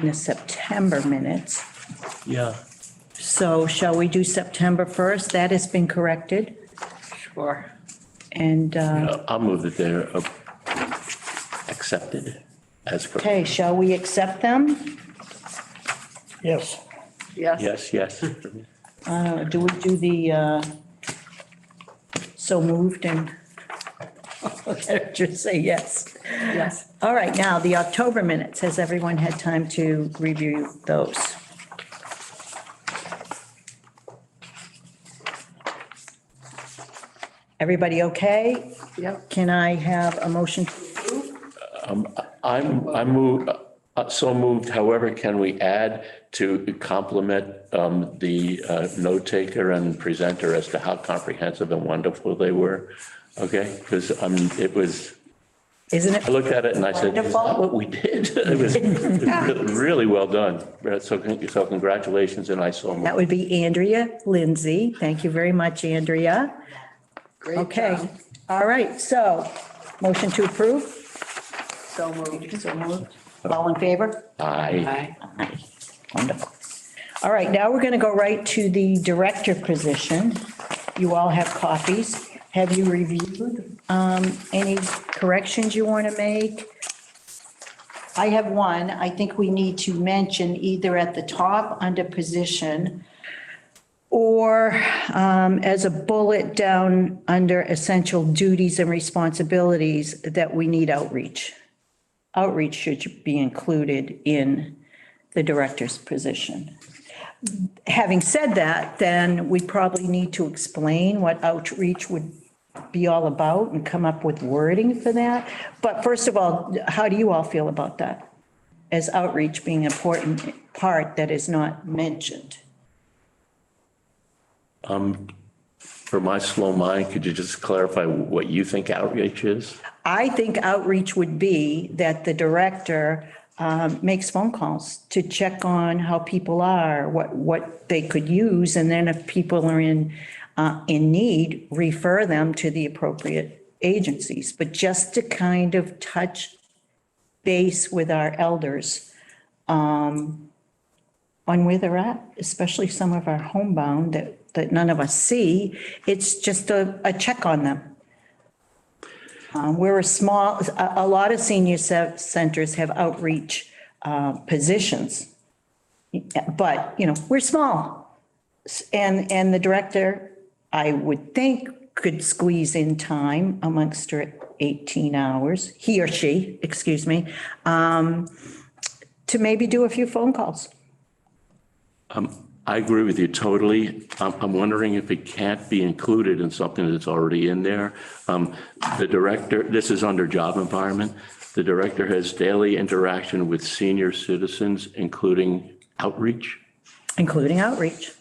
in the September minutes. Yeah. So shall we do September 1st? That has been corrected. Sure. And, I'll move that they're accepted as per. okay, shall we accept them? Yes. Yes. Yes. Do we do the, so moved and, just say yes. Yes. All right, now the October minutes. Has everyone had time to review those? Everybody okay? Yep. Can I have a motion to approve? I move, so moved. However, can we add to complement the note taker and presenter as to how comprehensive and wonderful they were? Okay, because it was, Isn't it? I looked at it and I said, is that what we did? It was really well done. So congratulations, and I so moved. That would be Andrea Lindsay. Thank you very much, Andrea. Great Okay, job. all right, so motion to approve? So moved. So moved. All in favor? Aye. Aye. Wonderful. All right, now we're going to go right to the director position. You all have copies. Have you reviewed any corrections you want to make? I have one. I think we need to mention either at the top under position or as a bullet down under essential duties and responsibilities that we need outreach. Outreach should be included in the director's position. Having said that, then we probably need to explain what outreach would be all about and come up with wording for that. But first of all, how do you all feel about that? As outreach being an important part that is not mentioned? For my slow mind, could you just clarify what you think outreach is? I think outreach would be that the director makes phone calls to check on how people are, what they could use, and then if people are in need, refer them to the appropriate agencies. But just to kind of touch base with our elders on where they're at, especially some of our homebound that none of us see, it's just a check on them. We're a lot of senior centers have outreach positions. But, we're small. And the director, I would think, could squeeze in time amongst her 18 hours, he or she, excuse me, to maybe do a few phone calls. I agree with you totally. I'm wondering if it can't be included in something that's already in there. The director, this is under job environment. The director has daily interaction with senior citizens, including outreach. Including outreach.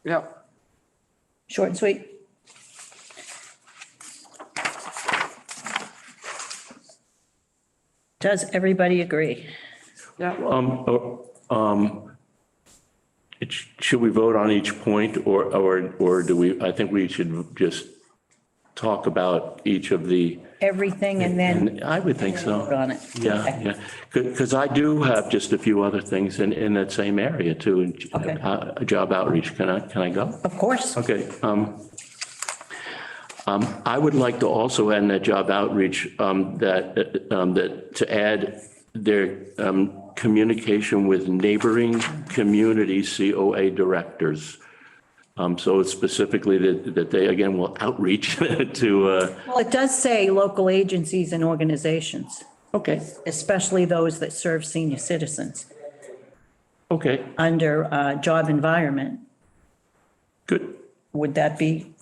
Yep. Short and sweet. Does everybody agree? Yep. Should we vote on each point or do we, I think we should just talk about each of the. Everything and then And I would think so. vote on it. Yeah, Okay. yeah. Because I do have just a few other things in that same area too. Okay. Job outreach. Can I go? Of course. Okay. I would like to also add in that job outreach that to add their communication with neighboring community COA directors. So it's specifically that they, again, will outreach to. Well, it does say local agencies and organizations, Okay, especially those that serve senior citizens okay, under job environment. good. Would that be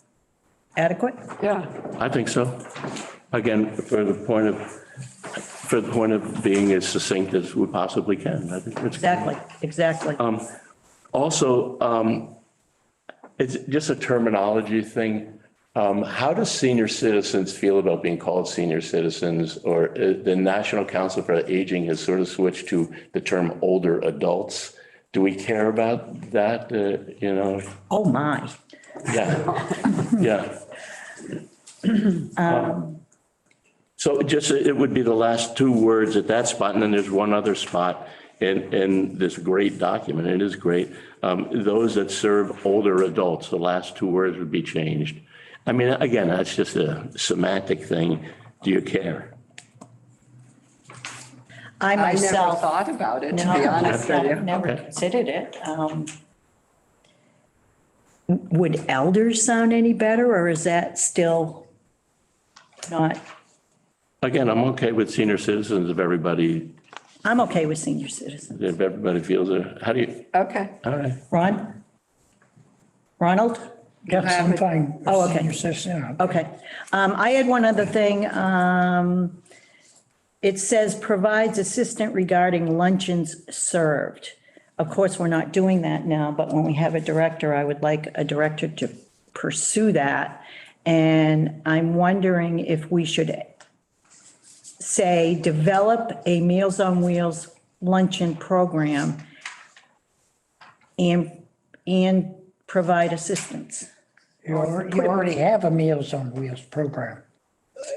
adequate? Yeah. I think so. Again, for the point of being as succinct as we possibly can. I think that's good. Exactly. Also, it's just a terminology thing. How do senior citizens feel about being called senior citizens? Or the National Council for Aging has sort of switched to the term older adults. Do we care about that? Oh, my. Yeah, yeah. So it would be the last two words at that spot, and then there's one other spot in this great document, it is great, those that serve older adults, the last two words would be changed. I mean, again, that's just a semantic thing. Do you care? I I never myself. thought about it, to No, be honest with you. I've never Okay. considered it. Would elders sound any better, or is that still not? Again, I'm okay with senior citizens I'm okay with senior citizens. if everybody feels it. How do you, Okay. all right. Ron? Ronald? Yes, have I'm it. fine. with Oh, okay. senior citizen, yeah. Okay. I had one other thing. It says provides assistant regarding luncheons served. Of course, we're not doing that now, but when we have a director, I would like a director to pursue that. And I'm wondering if we should say, develop a Meals on Wheels luncheon program and provide assistance. You already have a Meals on Wheels program.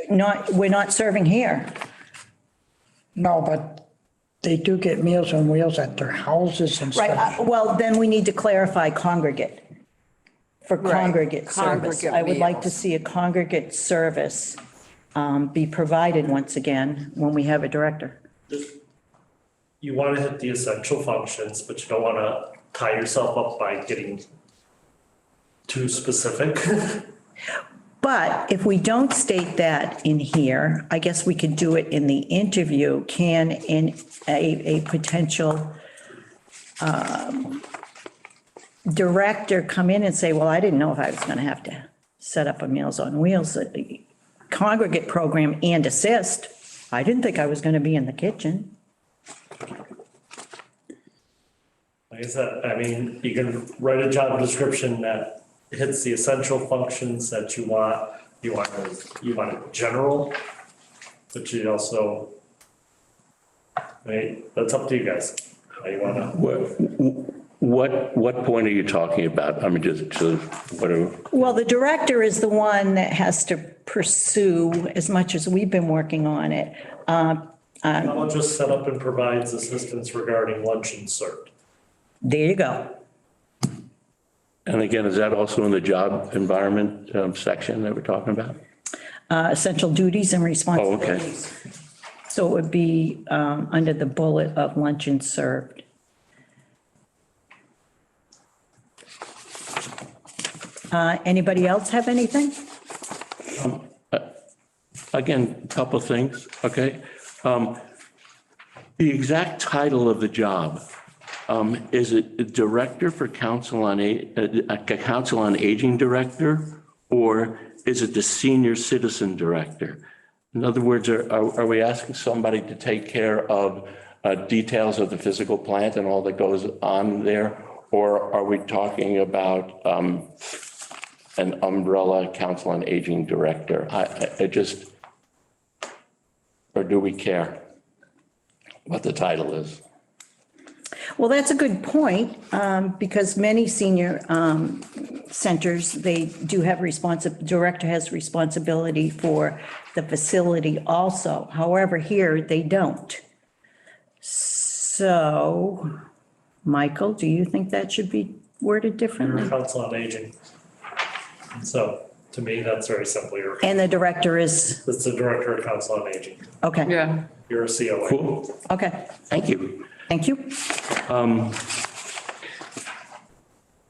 We're not serving here. No, but they do get Meals on Wheels at their houses and Right, stuff. well, then we need to clarify congregate. For Right, congregate service. congregate I would like to meals. see a congregate service be provided once again when we have a director. You want to hit the essential functions, but you don't want to tie yourself up by getting too specific. But if we don't state that in here, I guess we could do it in the interview. Can a potential director come in and say, well, I didn't know if I was going to have to set up a Meals on Wheels congregate program and assist. I didn't think I was going to be in the kitchen. Like I said, I mean, you can write a job description that hits the essential functions that you want. You want it general, but you also, I mean, that's up to you guys. How you want to. What point are you talking about? I mean, just whatever. Well, the director is the one that has to pursue as much as we've been working on it. How about just set up and provides assistance regarding luncheon served? There you go. And again, is that also in the job environment section that we're talking about? Essential duties and responsibilities. So it would be under the bullet of luncheon served. Anybody else have anything? Again, a couple of things, okay? The exact title of the job, is it Director for Council on Aging Director, or is it the Senior Citizen Director? In other words, are we asking somebody to take care of details of the physical plant and all that goes on there? Or are we talking about an umbrella Council on Aging Director? I just, or do we care what the title is? Well, that's a good point, because many senior centers, they do have director has responsibility for the facility also. However, here, they don't. So, Michael, do you think that should be worded You're differently? a council on aging. So to me, that's very simple. And the director is, It's the director of council on aging. okay, Yeah. You're a COA. Cool, okay, thank you. thank you.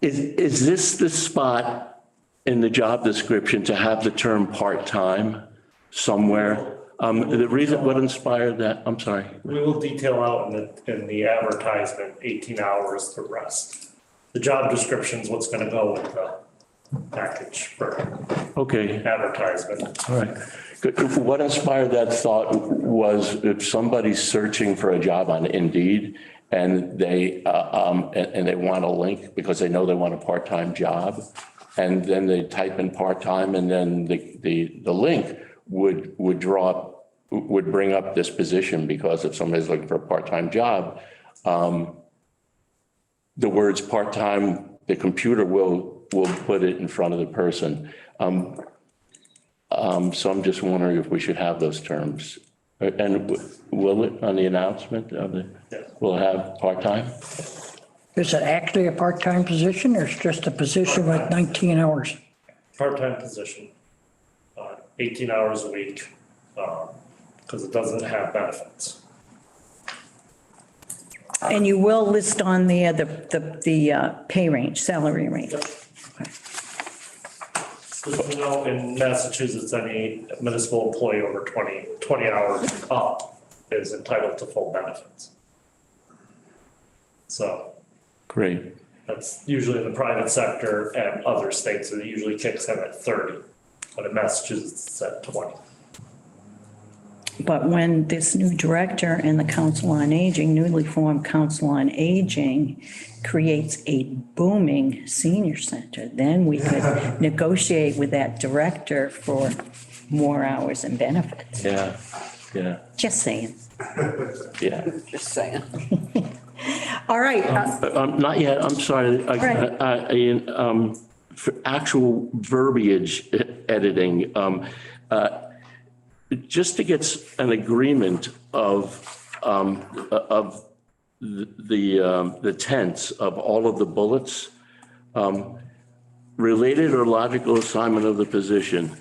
Is this the spot in the job description to have the term part-time somewhere? The reason, what inspired that, I'm sorry. We will detail out in the advertisement, 18 hours the rest. The job description is what's gonna go with the package for Okay, advertisement. all right. Good. What inspired that thought was if somebody's searching for a job on Indeed and they want a link because they know they want a part-time job, and then they type in part-time, and then the link would bring up this position, because if somebody's looking for a part-time job, the words part-time, the computer will put it in front of the person. So I'm just wondering if we should have those terms And will it, on the announcement of the, Yeah. will it have part-time? Is it actually a part-time position or it's just a position with 19 hours? Part-time position, 18 hours a week, because it doesn't have benefits. And you will list on there the pay range, salary range. You know, in Massachusetts, any municipal employee over 20 hours up is entitled to full benefits. So Great. that's usually in the private sector, and other states, it usually kicks in at 30, but in Massachusetts, it's at 20. But when this new director and the Council on Aging, newly formed Council on Aging, creates a booming senior center, then we could negotiate with that director for more hours and benefits. Yeah, yeah, Just saying. yeah. Just saying. All right, Not yet, I'm sorry. Right. For actual verbiage editing, just to get an agreement of the tense of all of the bullets, related or logical assignment of the position,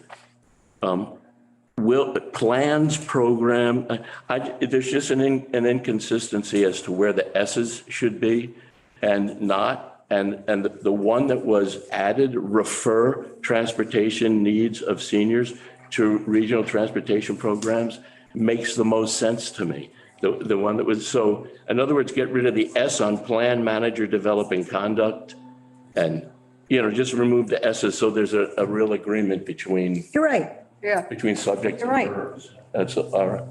will, plans, program, there's just an inconsistency as to where the S's should be and not. And the one that was added, refer transportation needs of seniors to regional transportation programs, makes the most sense to me. The one that was, so in other words, get rid of the S on plan, manager, developing conduct, and, just remove the S's so there's a real agreement between you're right. Yeah, subjects You're and right. verbs. That's all right.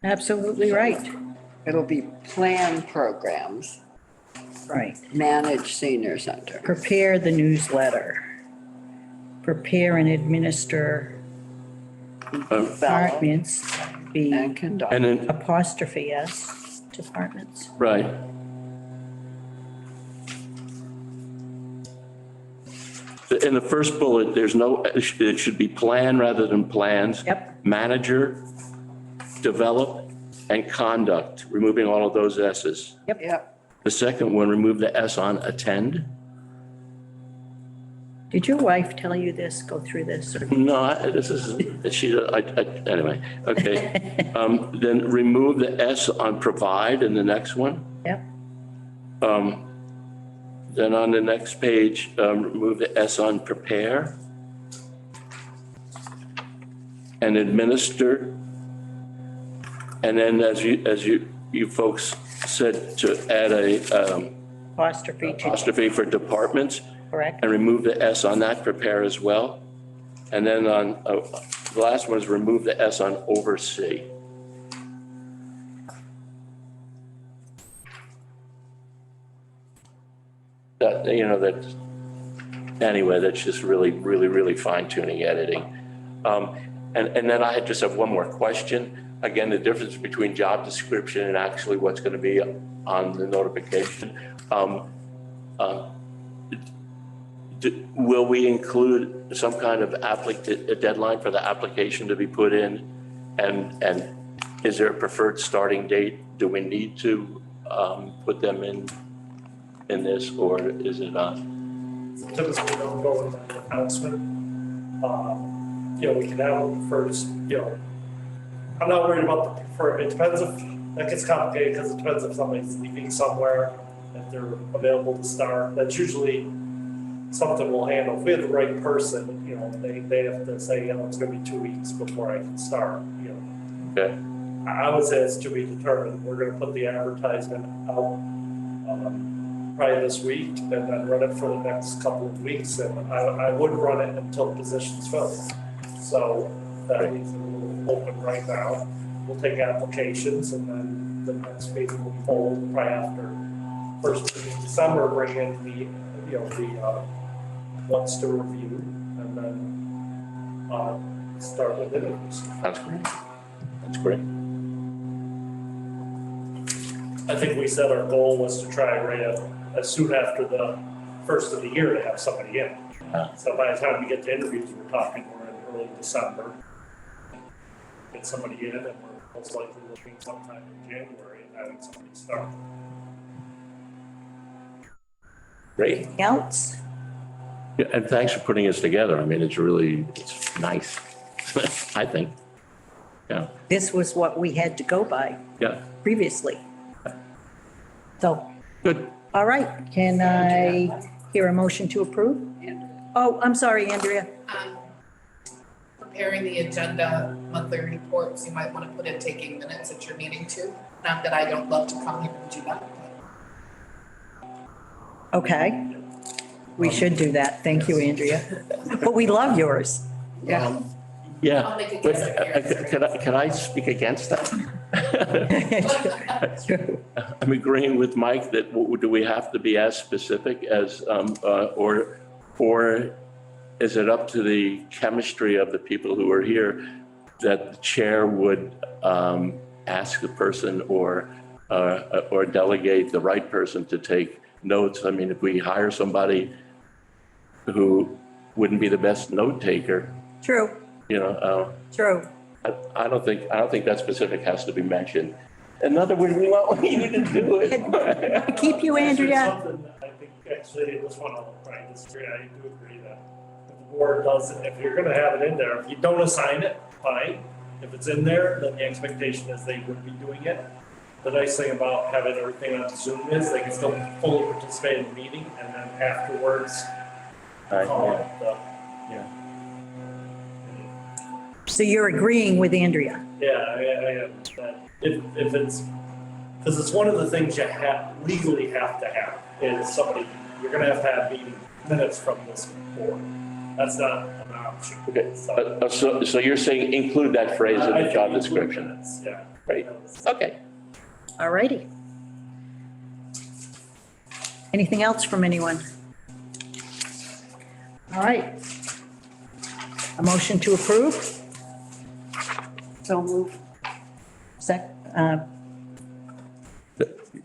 Absolutely right. it'll be planned programs, Right. manage senior center. Prepare the newsletter. Prepare and administer departments, be And conduct. And then, apostrophe S, departments. right. In the first bullet, there's no, it should be plan rather than plans. Yep. Manager, develop, and conduct, removing all of those S's. Yep, The second one, remove the S on attend. Did your wife tell you this, go through this? Or- No, anyway, okay. Then remove the S on provide in the next one. Yep, Then on the next page, remove the S on prepare and administer. And then as you folks said, to add a apostrophe to, apostrophe for departments correct? and remove the S on that, prepare as well. And then on, the last one is remove the S on oversee. That, anyway, that's just really fine tuning editing. And then I just have one more question. Again, the difference between job description and actually what's going to be on the notification. Will we include some kind of a deadline for the application to be put in? And is there a preferred starting date? Do we need to put them in this, or is it not? Typically don't go in the announcement. We can have them first, I'm not worried about the prefer, it depends if, that gets complicated because it depends if somebody's leaving somewhere, if they're available to start. That's usually something we'll handle. If we have the right person, they have to say, it's gonna be 2 weeks before I can start, Okay, I would say it's to be determined. We're gonna put the advertisement out, probably this week, and then run it for the next couple of weeks, and I would run it until the position's filled. So that means that we'll open right now. We'll take applications, and then the next meeting will hold probably after first week of December, bring in the ones to review, and then start with interviews. that's great. That's great. I think we said our goal was to try right as soon after the first of the year to have somebody in. Yeah. So by the time we get to interviews, we're in early December. get somebody in, and we're most likely looking sometime in January and having somebody start. Great. Anything else? Yeah, and thanks for putting us together. I mean, it's nice, I think. Yeah, This was what we had to go by yeah, previously. So, good. all right, can I hear a motion to approve? Oh, I'm sorry, Andrea. Preparing the agenda, monthly reports, you might want to put in taking minutes at your meeting too. Not that I don't love to come here and do that, but Okay. We should do that. Thank you, Andrea. But we love yours. Yeah. Yeah, I'll make a but case of can I speak against that? I'm agreeing with Mike that do we have to be as specific as, or is it up to the chemistry of the people who are here that the chair would ask the person or delegate the right person to take notes? I mean, if we hire somebody who wouldn't be the best note taker, True, true. I don't think that specific has to be mentioned. In other words, we want you to do it. Keep you, Actually, Andrea. something that I think actually this one, I'll probably disagree. I do agree that if the board does, if you're gonna have it in there, if you don't assign it, fine. If it's in there, then the expectation is they would be doing it. The nice thing about having everything on Zoom is they can still fully participate in the meeting and then afterwards call it the. So you're agreeing with Andrea? Yeah, I am, that if it's, because it's one of the things you legally have to have, is somebody, you're gonna have meeting minutes from this board. That's not an option. Okay, So, so you're saying include that phrase in I the think job include description? minutes, yeah. Right, okay. All righty. Anything else from anyone? All right. A motion to approve? So move.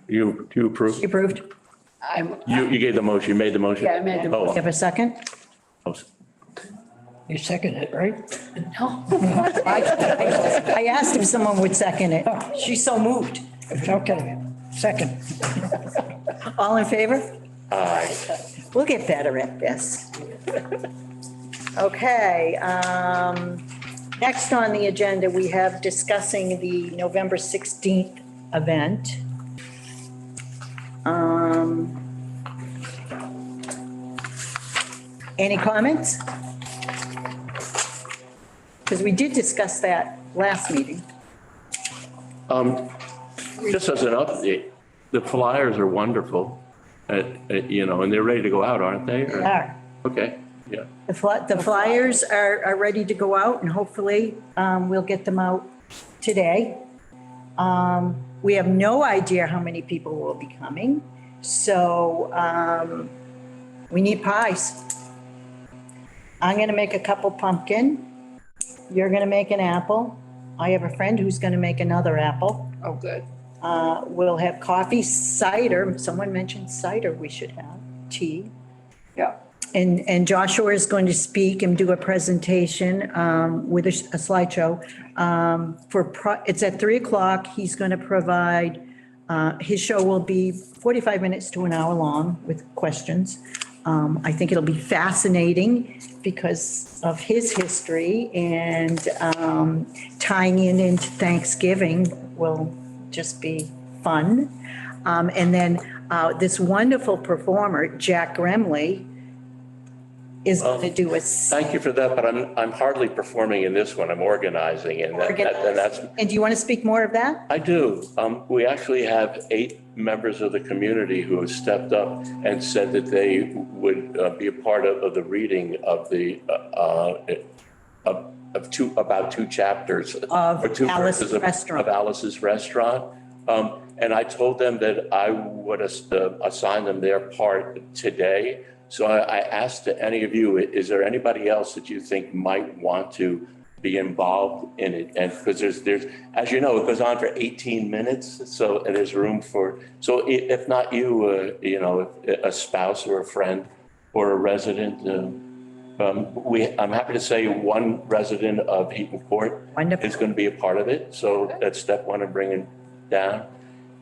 You approve? Approved? You gave the motion, you made the motion? Yeah, I made the Oh, Have a second? You second it, right? I asked if someone would second it. She's so moved. It's okay. Second. All in favor? Aye. We'll get better at this. Okay, next on the agenda, we have discussing the November 16th event. Any comments? Because we did discuss that last meeting. Just as an update, the flyers are wonderful, and they're ready to go out, aren't they? They are. Okay, yeah. The flyers are ready to go out and hopefully we'll get them out today. We have no idea how many people will be coming, so we need pies. I'm gonna make a couple pumpkin. You're gonna make an apple. I have a friend who's gonna make another apple. Oh, good. We'll have coffee, cider. Someone mentioned cider we should have, tea. Yeah. And Joshua is going to speak and do a presentation with a slideshow. It's at 3:00. He's going to provide, his show will be 45 minutes to an hour long with questions. I think it'll be fascinating because of his history and tying into Thanksgiving will just be fun. And then this wonderful performer, Jack Gremley, is going to do a. Thank you for that, but I'm hardly performing in this one. I'm organizing, and that's. And do you want to speak more of that? I do. We actually have 8 members of the community who have stepped up and said that they would be a part of the reading of the about 2 chapters Of or 2 Alice's verses Restaurant. of Alice's Restaurant. And I told them that I would assign them their part today. So I asked any of you, is there anybody else that you think might want to be involved in it? And because there's, as you know, it goes on for 18 minutes. So and there's room for, so if not you, a spouse or a friend or a resident, I'm happy to say one resident of Heaton Court Wonderful. is going to be a part of it. So that's step one of bringing down.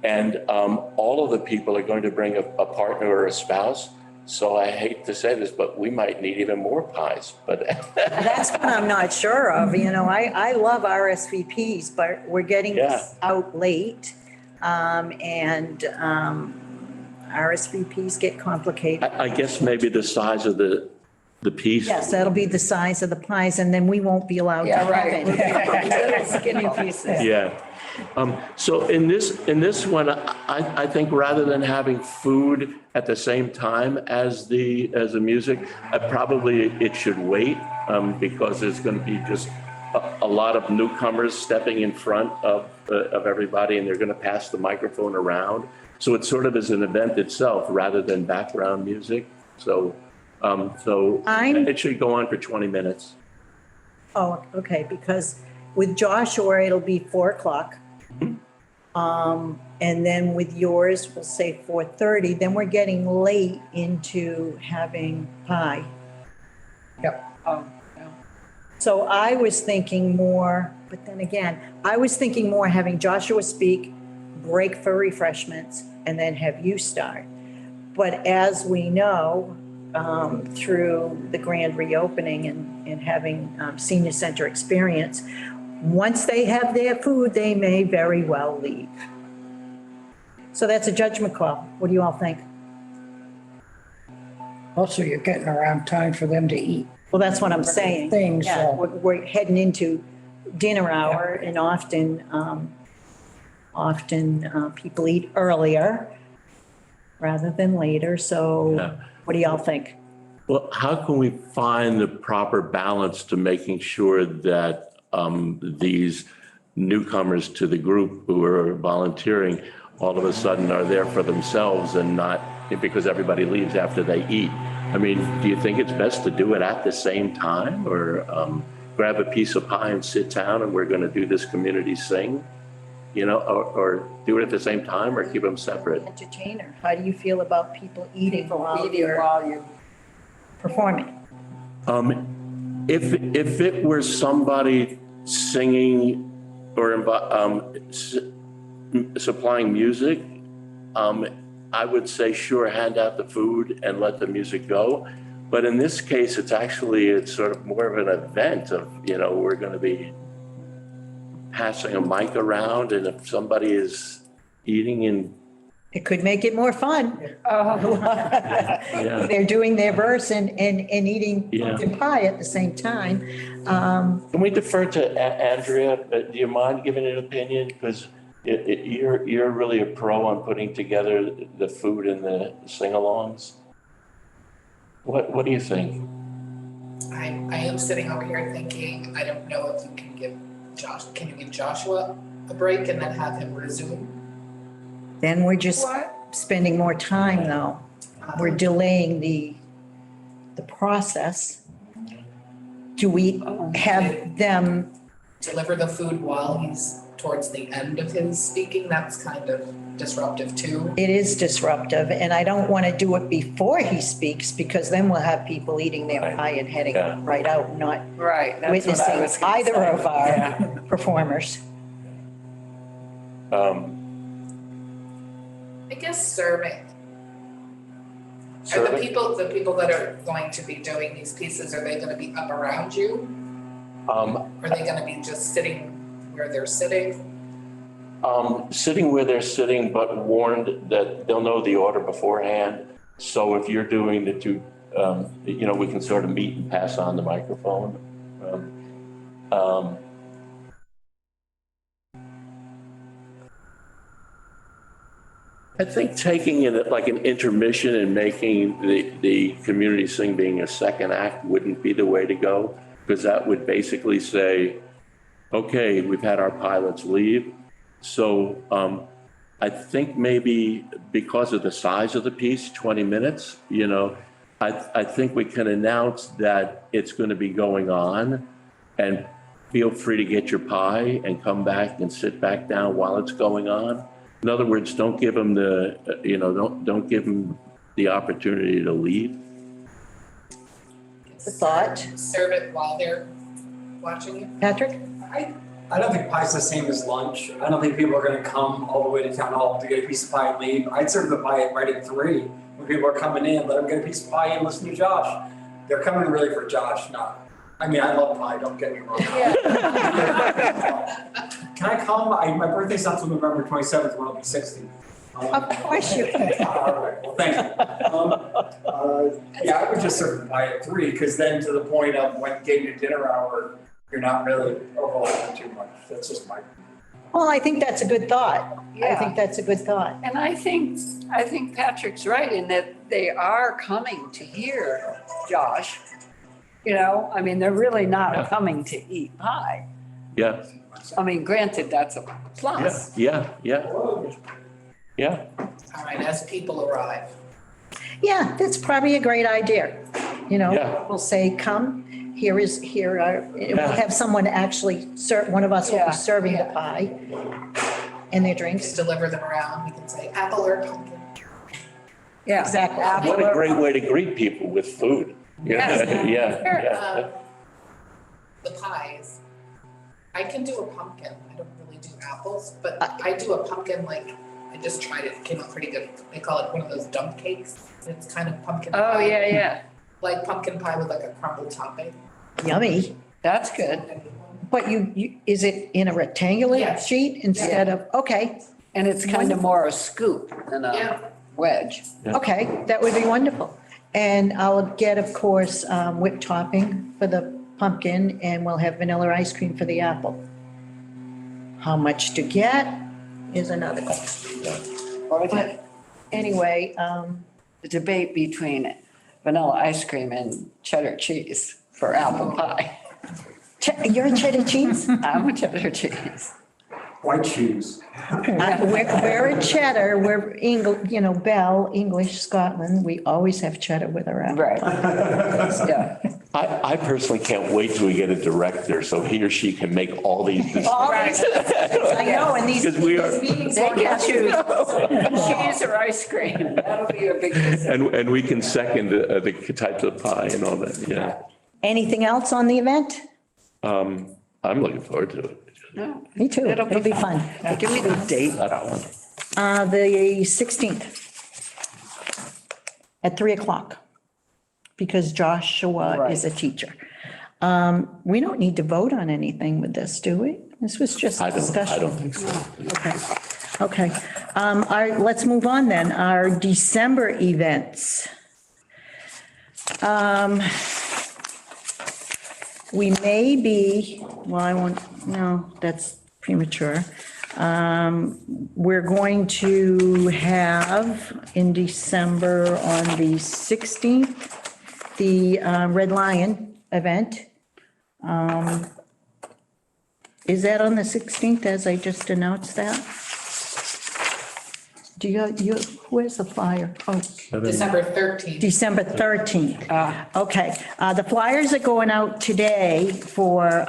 And all of the people are going to bring a partner or a spouse. So I hate to say this, but we might need even more pies, but That's what I'm not sure of, I love RSVPs, but we're getting this out late. And RSVPs get complicated. I guess maybe the size of the piece. Yes, that'll be the size of the pies, and then we won't be allowed to Yeah, have right. any. Little skinny pieces. Yeah. So in this one, I think rather than having food at the same time as the music, it should wait, because there's going to be just a lot of newcomers stepping in front of everybody, and they're going to pass the microphone around. So it sort of is an event itself rather than background music. So it should go on for 20 minutes. Oh, okay, because with Joshua, it'll be 4:00. And then with yours, we'll say 4:30, then we're getting late into having pie. Oh, yeah. So I was thinking more, but then again, I was thinking more having Joshua speak, break for refreshments, and then have you start. But as we know, through the grand reopening and having senior center experience, once they have their food, they may very well leave. So that's a judgment call. What do you all think? Also, you're getting around time for them to eat. Well, that's what I'm saying. Things, Yeah, so- we're heading into dinner hour, and often people eat earlier rather than later. So what do y'all think? Well, how can we find the proper balance to making sure that these newcomers to the group who are volunteering all of a sudden are there for themselves and not because everybody leaves after they eat? I mean, do you think it's best to do it at the same time, or grab a piece of pie and sit down and we're going to do this community sing, or do it at the same time or keep them separate? Entertainer, how do you feel about people eating while Eating you're while you. performing? If it were somebody singing or supplying music, I would say, sure, hand out the food and let the music go. But in this case, it's sort of more of an event of, we're going to be passing a mic around, and if somebody is eating and It could make it more fun. yeah. They're doing their verse and eating Yeah. pumpkin pie at the same time. Can we defer to Andrea? Do you mind giving an opinion? Because you're really a pro on putting together the food and the sing-alongs. What do you think? I am sitting over here thinking, I don't know if you can give Joshua a break and then have him resume? Then we're just What? spending more time, though. We're delaying the process. Do we have them, Deliver the food while he's towards the end of his speaking? That's kind of disruptive too. it is disruptive, and I don't want to do it before he speaks, because then we'll have people eating their pie and heading Yeah. right out, not Right, that's what I witnessing was gonna either say. of our performers. I guess serving. Are Serving? the people that are going to be doing these pieces, are they gonna be up around you? Are they gonna be just sitting where they're sitting? Sitting where they're sitting, but warned that they'll know the order beforehand. So if you're doing the two, we can sort of meet and pass on the microphone. I think taking it like an intermission and making the community sing being a second act wouldn't be the way to go, because that would basically say, okay, we've had our pilots leave. So I think maybe because of the size of the piece, 20 minutes, I think we can announce that it's going to be going on, and feel free to get your pie and come back and sit back down while it's going on. In other words, don't give them don't give them the opportunity to leave. the thought. serve it while they're watching you? Patrick? I don't think pie's the same as lunch. I don't think people are gonna come all the way to town hall to get a piece of pie and leave. I'd serve the pie right at 3. When people are coming in, let them get a piece of pie and listen to Josh. They're coming really for Josh, not, I mean, I love pie, don't get me wrong. Can I come? My birthday's not till November 27th, when I'll be 60. Of course you can. All right, well, thank you. Yeah, I would just serve the pie at 3, because then to the point of when getting to dinner hour, you're not really overlapping too much. That's just my. Well, I think that's a good thought. I Yeah. think that's a good thought. And I think Patrick's right in that they are coming to hear Josh. You know, I mean, they're really Yeah. not coming to eat pie. Yeah, I mean, granted, that's a plus. yeah. Yeah, All right, as people arrive. Yeah, that's probably a great idea. You know, Yeah. we'll say, come, here are, we'll Yeah. have someone actually serve, one of us will Yeah. be serving the Yeah. pie and their Just drinks. deliver them around. We can say apple or pumpkin. Yeah. Exactly. what a great way to greet people with food. Yeah, Yes. yeah. The pies. I can do a pumpkin. I don't really do apples, but I do a pumpkin like, I just tried it. It came out pretty good. They call it one of those dump cakes. It's kind of pumpkin pie. Oh, yeah. Like pumpkin pie with like a crumbled topping. Yummy. That's good. But you, is it in a rectangular Yeah. sheet instead of, okay, And it's kind of more a scoop than Yeah. a wedge. okay, that would be wonderful. And I'll get, of course, whipped topping for the pumpkin and we'll have vanilla ice cream for the apple. How much to get is another question. But anyway, The debate between vanilla ice cream and cheddar cheese for apple pie. you're a cheddar cheese? I'm a cheddar cheese. White shoes. We're a cheddar, we're Bell, English, Scotland, we always have cheddar with our apple. Right. Yeah. I personally can't wait till we get a director so he or she can make all these decisions. All these- I know, and these Because we are- these meetings They won't can have choose cheese or ice cream. That'll be a big decision. And we can second the types of pie and all that, yeah. Anything else on the event? I'm looking forward to it. No. Me too, It'll it'll be fun. Give me the date. That's fun. The 16th at 3:00, because Joshua is a teacher. We don't need to vote on anything with this, do we? This was just I discussion. don't think so. Okay. Let's move on then. Our December events. We may be, no, that's premature. We're going to have in December on the 16th, the Red Lion event. Is that on the 16th, as I just announced that? Do where's the flyer? Oh, December 13th. December 13th. Okay, the flyers are going out today for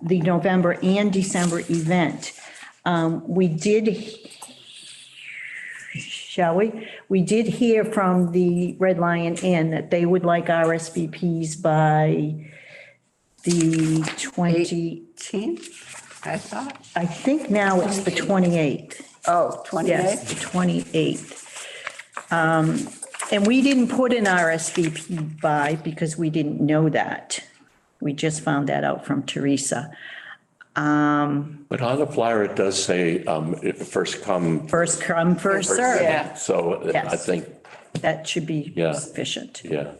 the November and December event. We did, shall we? We did hear from the Red Lion Inn that they would like RSVPs by the 18th, I thought. I think now it's the 28th. Oh, 28th? Yes, the 28th. And we didn't put an RSVP by because we didn't know that. We just found that out from Teresa. But on the flyer, it does say first come. First come, first served. Yeah. So I Yes. think, That should be Yeah. sufficient. yeah.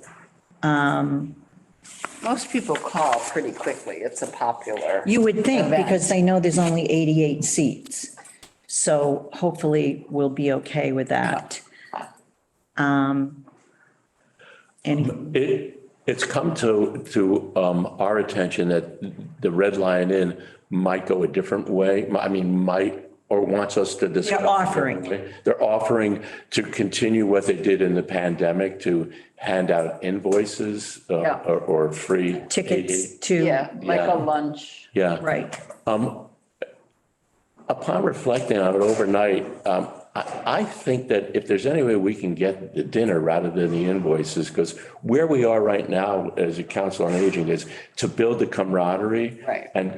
Most people call pretty quickly. It's a popular. You would think, event. because they know there's only 88 seats. So hopefully we'll be okay with that. It's come to our attention that the Red Lion Inn might go a different way. I mean, or wants us to discuss. They're offering. They're offering to continue what they did in the pandemic, to hand out invoices Yeah. or free. Tickets to, Yeah, like Yeah. a lunch. Yeah. right. Upon reflecting on it overnight, I think that if there's any way we can get the dinner rather than the invoices, because where we are right now as a council on aging is to build the camaraderie. Right. And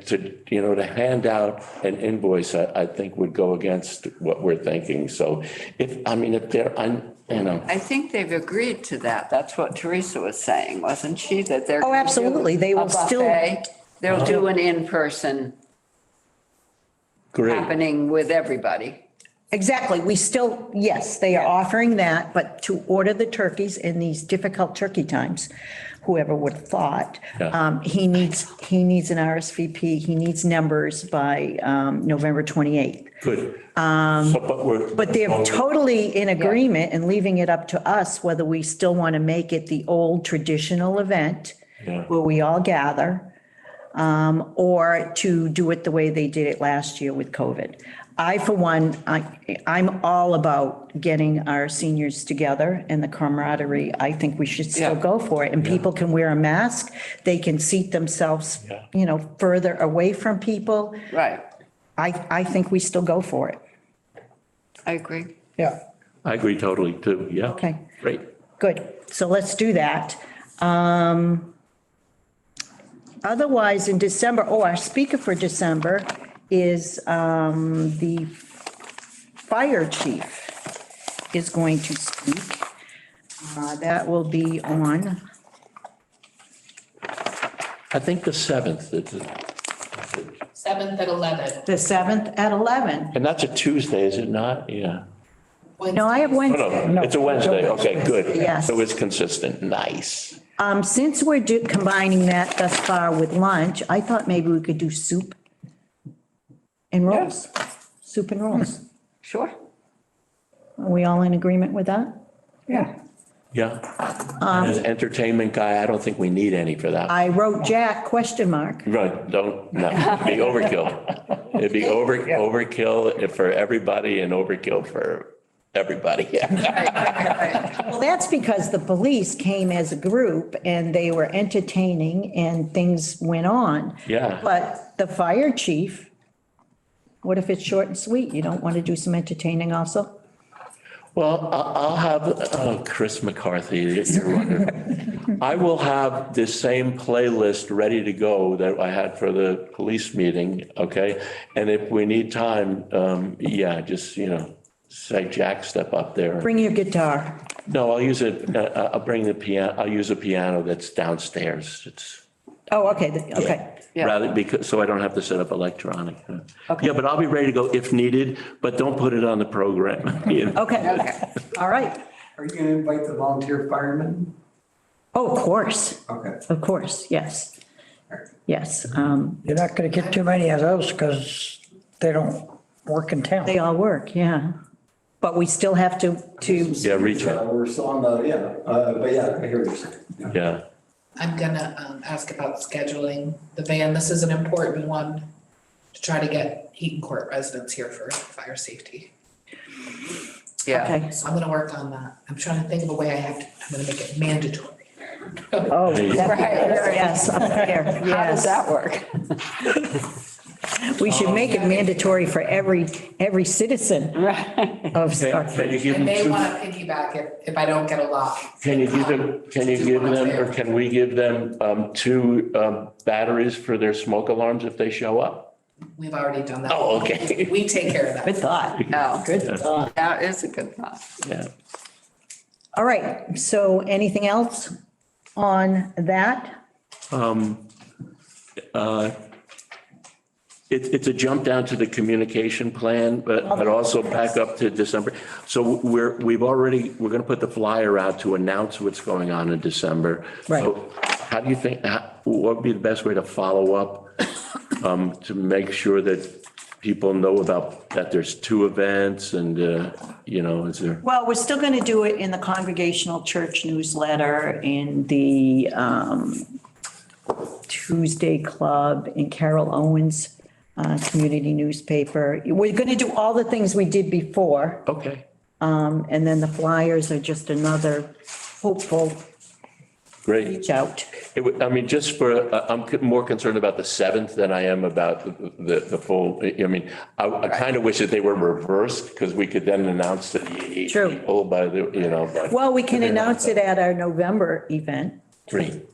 to, you know, to hand out an invoice, I think would go against what we're thinking. So if they're, you know. I think they've agreed to that. That's what Teresa was saying, wasn't she? That they're. Oh, gonna do absolutely. They will a still- buffet. They'll do an in-person Great. happening with everybody. Exactly. We still, yes, they are offering that, but to order the turkeys in these difficult turkey times, whoever would have thought, Yeah. he needs an RSVP. He needs numbers by November 28th. Good. But they're totally in agreement and leaving it up to us whether we still want to make it the old traditional event Yeah. where we all gather, or to do it the way they did it last year with COVID. I, for one, I'm all about getting our seniors together and the camaraderie. I think we should still Yeah. go for it. And people can wear a mask. They can seat themselves, Yeah. further away from people. Right. I think we still go for it. I agree. Yeah. I agree totally too. Yeah. Okay. Great. Good. So let's do that. Otherwise, in December, our speaker for December is the fire chief is going to speak. That will be on, I think the 7th, 7th at 11. the 7th at 11. and that's a Tuesday, is it not? Yeah. No, I have Oh, Wednesday. no, it's a Wednesday. Okay, good. Yes. So it's consistent. Nice. Since we're combining that thus far with lunch, I thought maybe we could do soup and rolls. Soup and rolls. Sure. Are we all in agreement with that? Yeah. Yeah. As an entertainment guy, I don't think we need any for that. I wrote Jack, question mark. Right, no, it'd be overkill. It'd be overkill for everybody and overkill for everybody. Yeah. Well, that's because the police came as a group and they were entertaining and things went on. Yeah. But the fire chief, what if it's short and sweet? You don't want to do some entertaining also? Well, I'll have Chris McCarthy. You're wonderful. I will have this same playlist ready to go that I had for the police meeting, okay? And if we need time, just, say, Jack, step up there. Bring your guitar. No, I'll use it, I'll bring the piano, I'll use a piano that's downstairs. It's Oh, okay, okay. Yeah. rather, because, so I don't have to set up electronic. Okay. Yeah, but I'll be ready to go if needed, but don't put it on the program. Okay, all right. Are you gonna invite the volunteer firemen? Oh, of course, Okay. of course, yes. Yes, You're not gonna get too many of those because they don't work in town. they all work, yeah. But we still have to, Yeah, reach out, We're still on but yeah, I hear what you're saying. yeah. I'm gonna ask about scheduling the van. This is an important one to try to get Heaton Court residents here for fire safety. Yeah. okay. So I'm gonna work on that. I'm trying to think of a way I'm gonna make it mandatory. Oh, that- Right. yes, up there, How does yes. that work? We should make it mandatory for every citizen Right. of, Can you give I them may two? wanna piggyback if I don't get a lot. Can you give them, or can we give them two batteries for their smoke alarms if they show up? We've already done that. Oh, okay. We take care of that. good thought, No, good thought. that is a good thought. Yeah. All right, so anything else on that? It's a jump down to the communication plan, but also back up to December. So we're going to put the flyer out to announce what's going on in December. Right. So how do you think, what would be the best way to follow up to make sure that people know about, that there's two events and, is there? Well, we're still going to do it in the Congregational Church newsletter, in the Tuesday Club, in Carol Owens' community newspaper. We're going to do all the things we did before. Okay. And then the flyers are just another hopeful Great. reach out. I mean, just for, I'm more concerned about the 7th than I am about the full, I mean, I kind of wish that they were reversed because we could then announce to the 8 True. people by the, but. Well, we can announce it at our November event, Great.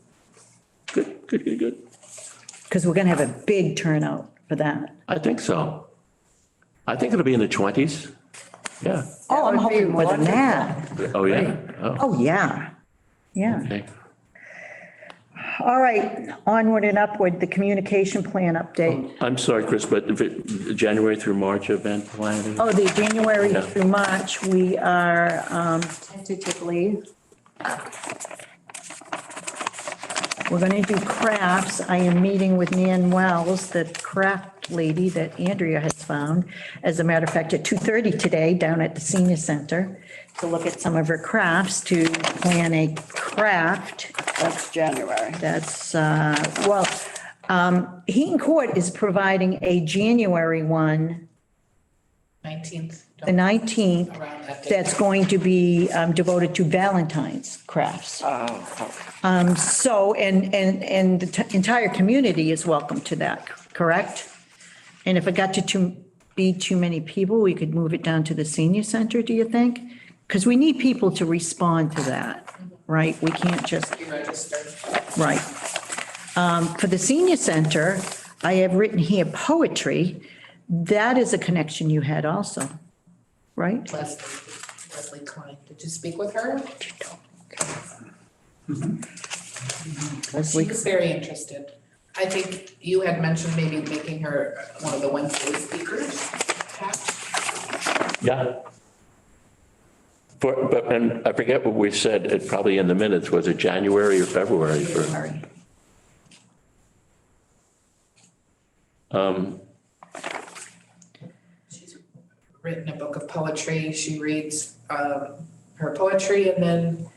Good. because we're going to have a big turnout for that. I think so. I think it'll be in the 20s. Yeah. Oh, I'm would be hoping more than that. Oh, yeah. Oh, Oh, yeah. Yeah. okay. All right, onward and upward, the communication plan update. I'm sorry, Chris, but if January through March event planning? Oh, the January Yeah. through March, we are tentatively. We're going to do crafts. I am meeting with Nan Wells, the craft lady that Andrea has found. As a matter of fact, at 2:30 today, down at the senior center, to look at some of her crafts, to plan a craft. That's January. That's, Heaton Court is providing a January one, 19th. the 19th, Around that date. that's going to be devoted to Valentine's crafts. Oh, So, and the entire community is welcome to that, correct? And if it got to be too many people, we could move it down to the senior center, do you think? Because we need people to respond to that, right? We can't just, Be registered. right. For the senior center, I have written here poetry. That is a connection you had also, right? Leslie Klein. Did you speak with her? She Leslie, was very interested. I think you had mentioned maybe making her one of the Wednesday speakers. Pat? Yeah. And I forget what we said, it probably in the minutes, was it January or February for? sorry. She's written a book of poetry. She reads her poetry, and then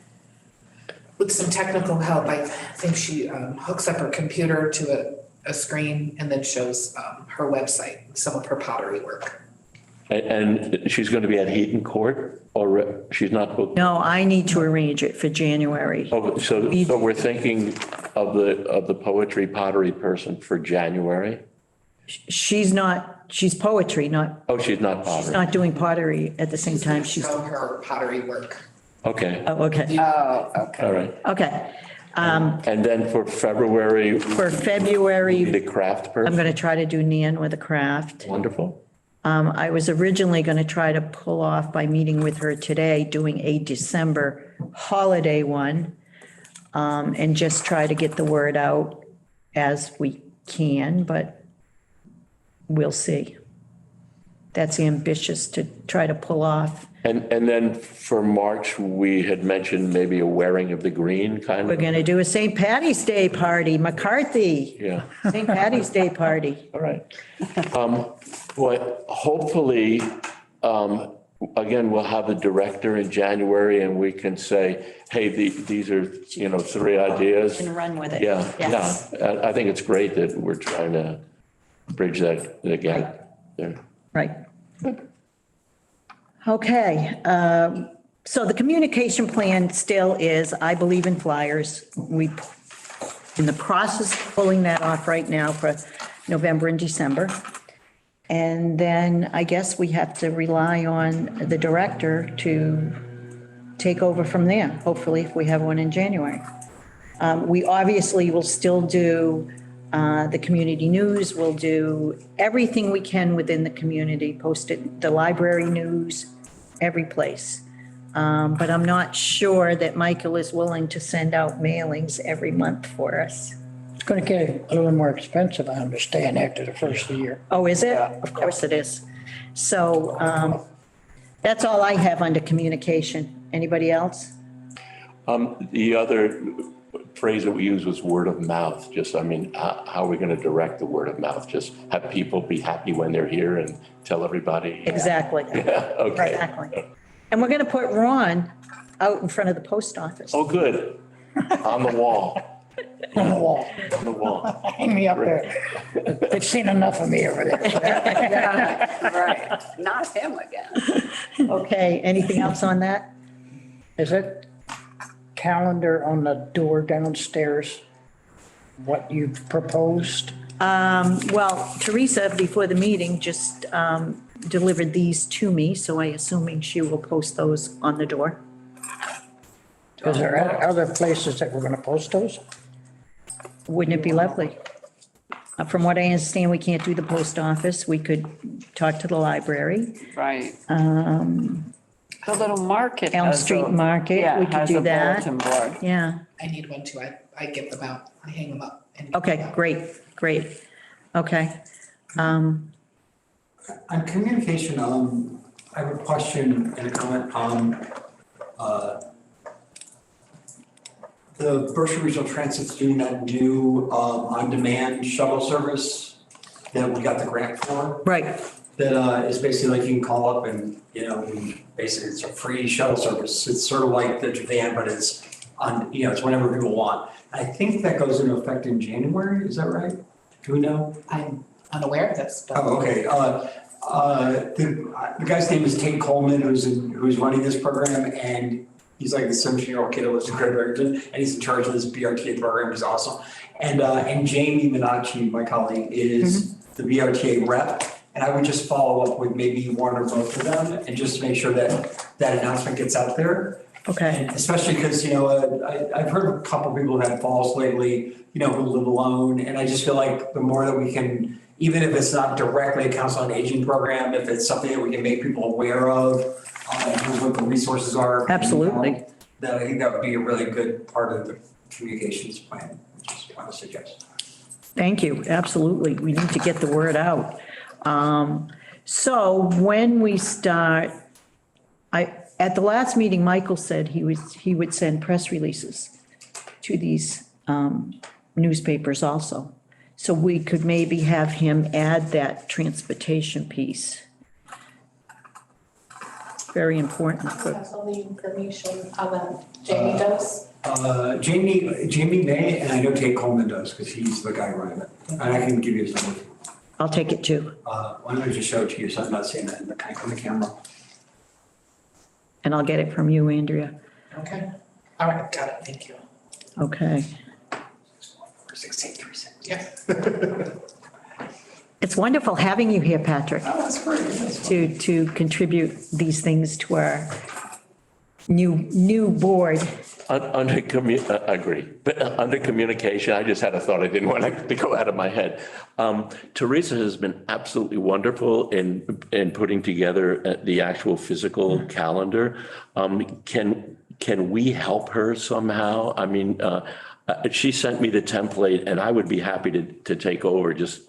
with some technical help, I think she hooks up her computer to a screen and then shows her website, some of her pottery work. And she's going to be at Heaton Court, or she's not booked? No, I need to arrange it for January. Oh, so we're thinking of the poetry pottery person for January? She's not, she's poetry, not, Oh, she's not she's pottery? not doing pottery at the same time. She's, Show her pottery work. Okay, oh, okay, oh, okay. all right. okay. And then for February, For February, the craft I'm person? going to try to do Nan with a craft. Wonderful. I was originally going to try to pull off by meeting with her today, doing a December holiday one, and just try to get the word out as we can, but we'll see. That's ambitious to try to pull off. And then for March, we had mentioned maybe a wearing of the green kind We're of? going to do a St. Patty's Day party, McCarthy, Yeah, St. Patty's Day party. all right. Well, hopefully, again, we'll have the director in January and we can say, hey, these are, 3 ideas. And run with it. Yeah, Yes. yeah. I think it's great that we're trying to bridge the gap there. Right. Okay, so the communication plan still is, I believe in flyers. We, in the process of pulling that off right now for November and December. And then I guess we have to rely on the director to take over from there, hopefully if we have one in January. We obviously will still do the community news, we'll do everything we can within the community, post it, the library news, every place. But I'm not sure that Michael is willing to send out mailings every month for us. It's gonna get a little more expensive, I understand, after the first of the year. Oh, is it? Of course it is. So that's all I have under communication. Anybody else? The other phrase that we used was word of mouth, just, how are we going to direct the word of mouth? Just have people be happy when they're here and tell everybody? Exactly. Okay. Exactly. And we're going to put Ron out in front of the post office. Oh, good. On the wall, On the wall, on the wall. hang me up there. They've seen enough of me over there. Yeah, right. Not him again. Okay, anything else on that? Is it? calendar on the door downstairs, what you've proposed? Well, Teresa, before the meeting, just delivered these to me, so I assuming she will post those on the door. Is there other places that we're gonna post those? Wouldn't it be lovely? From what I understand, we can't do the post office. We could talk to the library. Right. The little market. Elm has Street a- Market, yeah, we could has do a that. bulletin board. Yeah, I need one too. I get them out. I hang them up. and- okay, great. Okay. On communication, I have a question and a comment on, the Berkshire Regional Transit's doing that new, on-demand shuttle service that we got the grant for. Right, That, is basically like you can call up and, basically it's a free shuttle service. It's sort of like the van, but it's on, it's whenever people want. I think that goes into effect in January, is that right? Do we know? I'm unaware of this, but Oh, okay. The guy's name is Tate Coleman, who's running this program, and he's like the 17-year-old kid who lives in Great Barrington, and he's in charge of this BRTA program. He's awesome. And Jamie Minacci, my colleague, is the BRTA rep. And I would just follow up with maybe one or both of them, and just make sure that that announcement gets out there. okay, And especially because, I've heard a couple people who had falls lately, who live alone. And I just feel like the more that we can, even if it's not directly a council on aging program, if it's something that we can make people aware of, what the resources are. Absolutely. That I think that would be a really good part of the communications plan, which is what I suggest. thank you, absolutely. We need to get the word out. So when we start, at the last meeting, Michael said he would send press releases to these newspapers also. So we could maybe have him add that transportation piece. Very important. that's all the information that Jamie does. Jamie may, and I know Tate Coleman does, because he's the guy running it. And I can give you his number. I'll take it too, Why don't I just show it to you, so I'm not seeing that on the camera. and I'll get it from you, Andrea. Okay. All right, got it. Thank you. Okay. 683. Yeah. It's wonderful having you here, Patrick, Oh, that's great. That's fun. to contribute these things to our new board. Agree, but under communication, I just had a thought I didn't want to go out of my head. Teresa has been absolutely wonderful in putting together the actual physical calendar. Can we help her somehow? I mean, she sent me the template, and I would be happy to take over just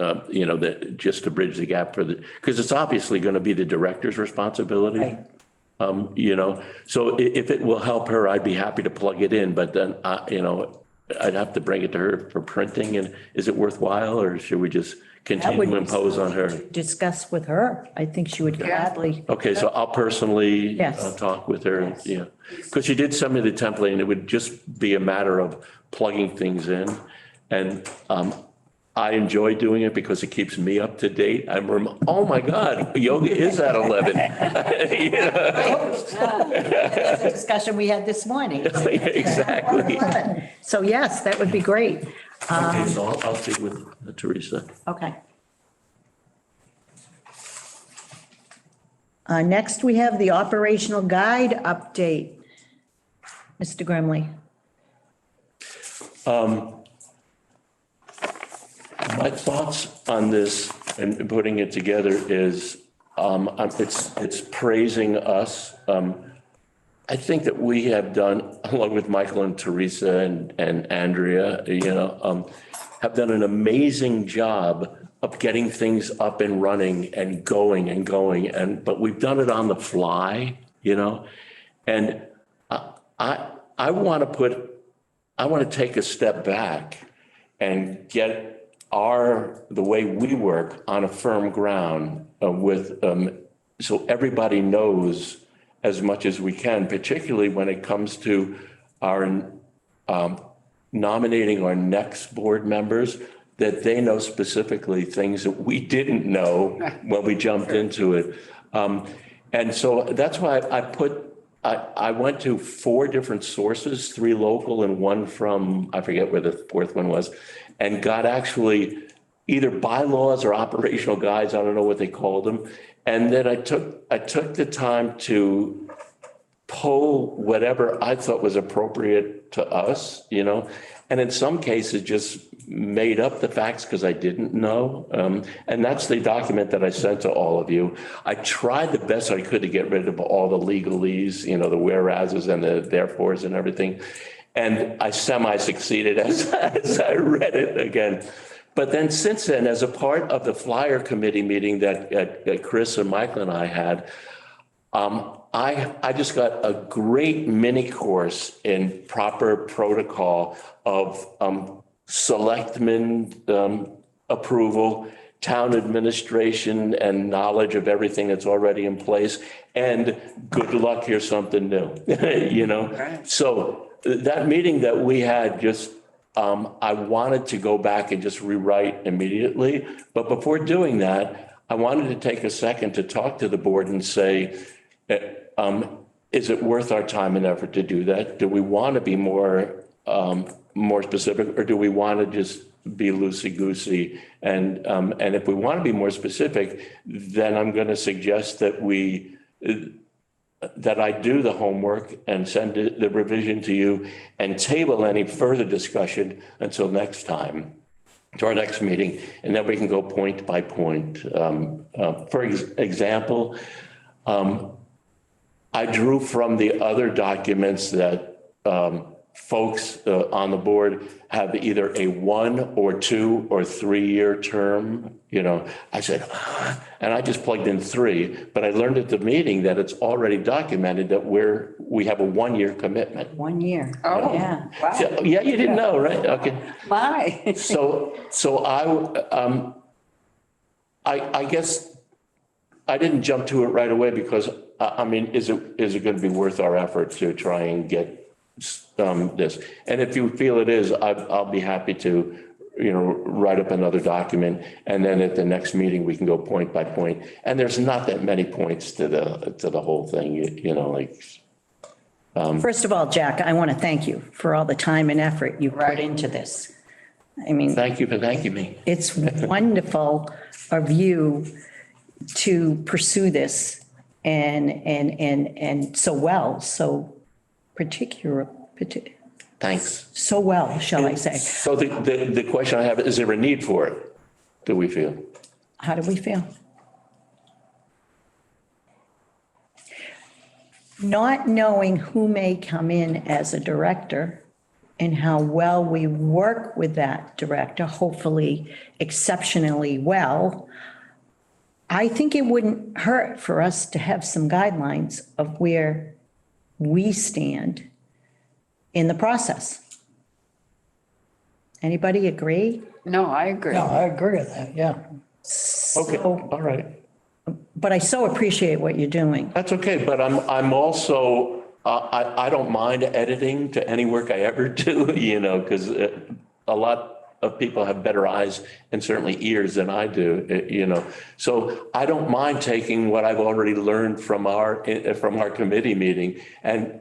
just to bridge the gap because it's obviously going to be the director's responsibility. Right. So if it will help her, I'd be happy to plug it in, but then, I'd have to bring it to her for printing. And is it worthwhile, or should we just continue to impose on her? Discuss with her. I think she would gladly. Okay, so I'll personally Yes. talk with her, Yes. yeah. Because she did send me the template, and it would just be a matter of plugging things in. And I enjoy doing it because it keeps me up to date. Oh my God, yoga is at 11. That's a discussion we had this morning. Exactly. So yes, that would be great. Okay, so I'll speak with Teresa. Okay. Next, we have the operational guide update. Mr. Grimley. My thoughts on this and putting it together is, it's praising us. I think that we have done, along with Michael and Teresa and Andrea, have done an amazing job of getting things up and running and going, but we've done it on the fly, and I want to take a step back and get the way we work on a firm ground so everybody knows as much as we can, particularly when it comes to our nominating our next board members, that they know specifically things that we didn't know when we jumped into it. And so that's why I put I went to 4 different sources, 3 local and 1 from, I forget where the 4th one was, and got actually either bylaws or operational guides, I don't know what they called them. And then I took the time to pull whatever I thought was appropriate to us, and in some cases just made up the facts because I didn't know. And that's the document that I sent to all of you. I tried the best I could to get rid of all the legalese, the whereases and the therefores and everything. And I semi-succeeded as I read it again. But then since then, as a part of the flyer committee meeting that Chris and Michael and I had, I just got a great mini course in proper protocol of selectmen approval, town administration, and knowledge of everything that's already in place. And good luck, here's something new, Right. So that meeting that we had just, I wanted to go back and just rewrite immediately. But before doing that, I wanted to take a second to talk to the board and say, is it worth our time and effort to do that? Do we want to be more specific, or do we want to just be loosey-goosey? And if we want to be more specific, then I'm going to suggest that I do the homework and send the revision to you and table any further discussion until next time, to our next meeting, and then we can go point by point. For example, I drew from the other documents that folks on the board have either a 1 or 2 or 3 year term. I said, and I just plugged in 3, but I learned at the meeting that it's already documented that we have a 1 year commitment. 1 year. Oh, Yeah. wow. So, yeah, you didn't know, right? Okay. My. So I guess I didn't jump to it right away because is it going to be worth our effort to try and get this? And if you feel it is, I'll be happy to, write up another document, and then at the next meeting we can go point by point. And there's not that many points to the whole thing, First of all, Jack, I want to thank you for all the time and effort you put Right. into this. I mean, Thank you for thanking me. it's wonderful of you to pursue this and so well, so Thanks. so well, shall I say. So the question I have, is there a need for it? Do we feel? How do we feel? Not knowing who may come in as a director and how well we work with that director, hopefully exceptionally well, I think it wouldn't hurt for us to have some guidelines of where we stand in the process. Anybody agree? No, I agree. No, I agree with that, yeah. Okay, So, all right. but I so appreciate what you're doing. That's okay, but I'm also, I don't mind editing to any work I ever do, because a lot of people have better eyes and certainly ears than I do, So I don't mind taking what I've already learned from our committee meeting. And,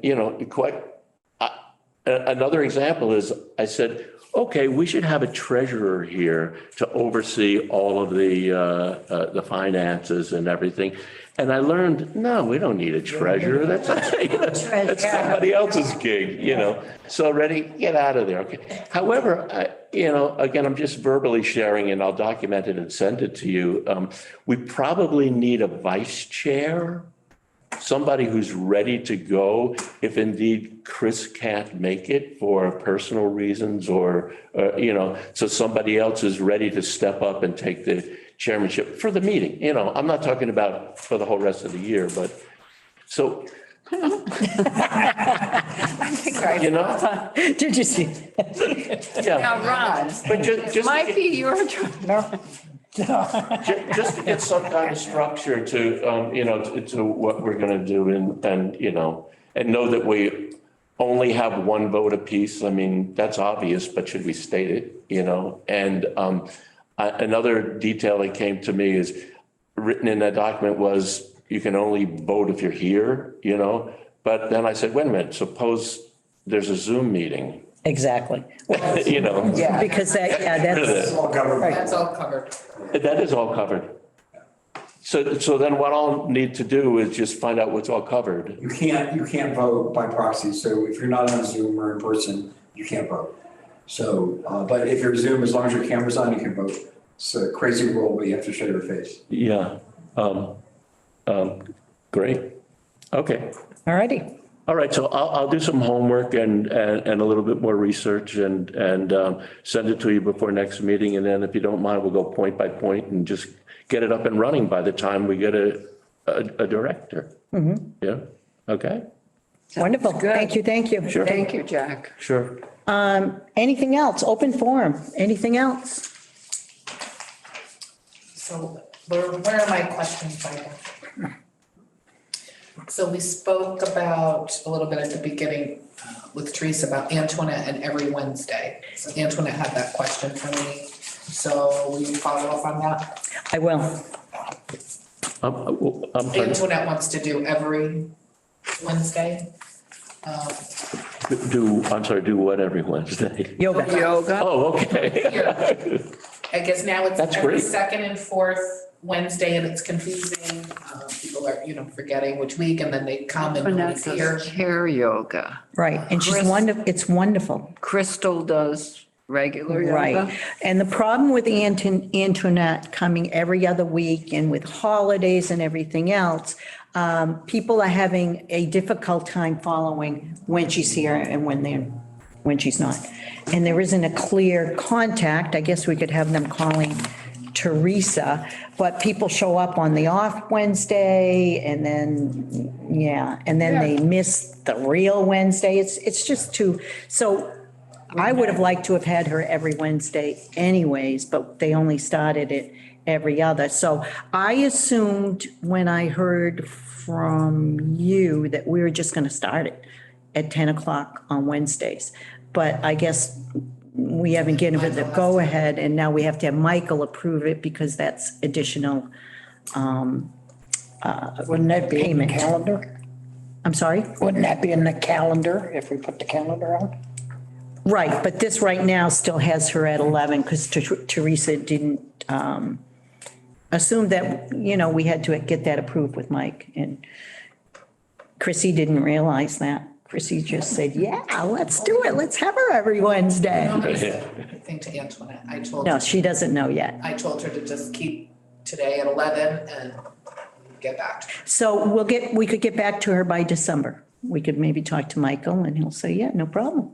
another example is I said, okay, we should have a treasurer here to oversee all of the finances and everything. And I learned, no, we don't need a treasurer. That's somebody else's gig, So ready, get out of there. Okay. However, again, I'm just verbally sharing, and I'll document it and send it to you. We probably need a vice chair, somebody who's ready to go if indeed Chris can't make it for personal reasons or, so somebody else is ready to step up and take the chairmanship for the meeting. I'm not talking about for the whole rest of the year, but so, I think I. Did you see? yeah. Now, Ron, But just might be your turn. just to get some kind of structure to, to what we're going to do and know that we only have one vote apiece. I mean, that's obvious, but should we state it, And another detail that came to me is written in that document was you can only vote if you're here, But then I said, wait a minute, suppose there's a Zoom meeting, Exactly. you know? Yeah. Because that, yeah, that's, It's all government. That's all covered. That is all covered. So then what I'll need to do is just find out what's all covered. You can't vote by proxy, so if you're not on Zoom or in person, you can't vote. So, but if you're Zoom, as long as your camera's on, you can vote. It's a crazy world, but you have to show your face. Yeah. Great. Okay. all righty. All right. So I'll do some homework and a little bit more research and send it to you before next meeting. And then if you don't mind, we'll go point by point and just get it up and running by the time we get a director. Yeah. Okay. Wonderful. good. Thank you. Sure. Thank you, Jack. Sure. Anything else? Open forum. Anything else? So where are my questions, Michael? So we spoke about a little bit at the beginning with Teresa about Antoinette and every Wednesday. So Antoinette had that question for me. So will you follow up on that? I will. I'm sorry. Antoinette wants to do every Wednesday. Do what every Wednesday? Yoga. Yoga. Oh, okay. Here. I guess now it's That's every great. second and fourth Wednesday and it's confusing. People are, forgetting which week and then they come and nobody's Antoinette here. does chair yoga. Right. And she's Chris- wonderful. It's wonderful. Crystal does regular yoga. Right. And the problem with Antoinette coming every other week and with holidays and everything else, people are having a difficult time following when she's here and when she's not. And there isn't a clear contact. I guess we could have them calling Teresa, but people show up on the off Wednesday and then, and then they miss the real Wednesday. It's just too, so I would have liked to have had her every Wednesday anyways, but they only started it every other. So I assumed when I heard from you that we were just going to start it at 10 o'clock on Wednesdays. But I guess we haven't given it the go-ahead, and now we have to have Michael approve it because that's additional Wouldn't that be in the Payment. calendar? I'm sorry? Wouldn't that be in the calendar if we put the calendar on? Right, but this right now still has her at 11 because Teresa didn't assume that, we had to get that approved with Mike. And Chrissy didn't realize that. Chrissy just said, yeah, let's do it. Let's have her every Wednesday. Thing to Antoinette. I told No, her, she doesn't know yet. I told her to just keep today at 11 and get back to her. So we could get back to her by December. We could maybe talk to Michael and he'll say, yeah, no problem.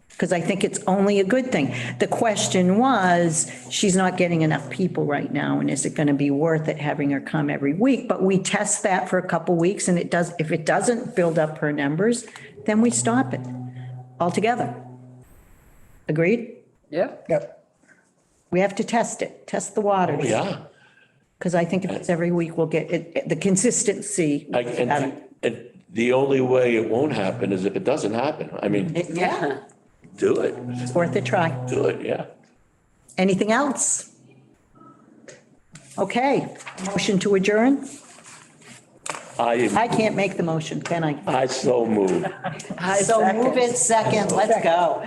Because I think it's only a good thing. The question was, she's not getting enough people right now, and is it going to be worth it having her come every week? But we test that for a couple weeks, and if it doesn't build up her numbers, then we stop it altogether. Agreed? Yeah. Yep. We have to test it, test the waters. Yeah. Because I think if it's every week, we'll get it, the consistency. And the only way it won't happen is if it doesn't happen. I mean, Yeah, do it. it's worth a try. Do it, yeah. Anything else? Okay, motion to adjourn? I can't make the motion, can I? I so move. So move it second, let's go.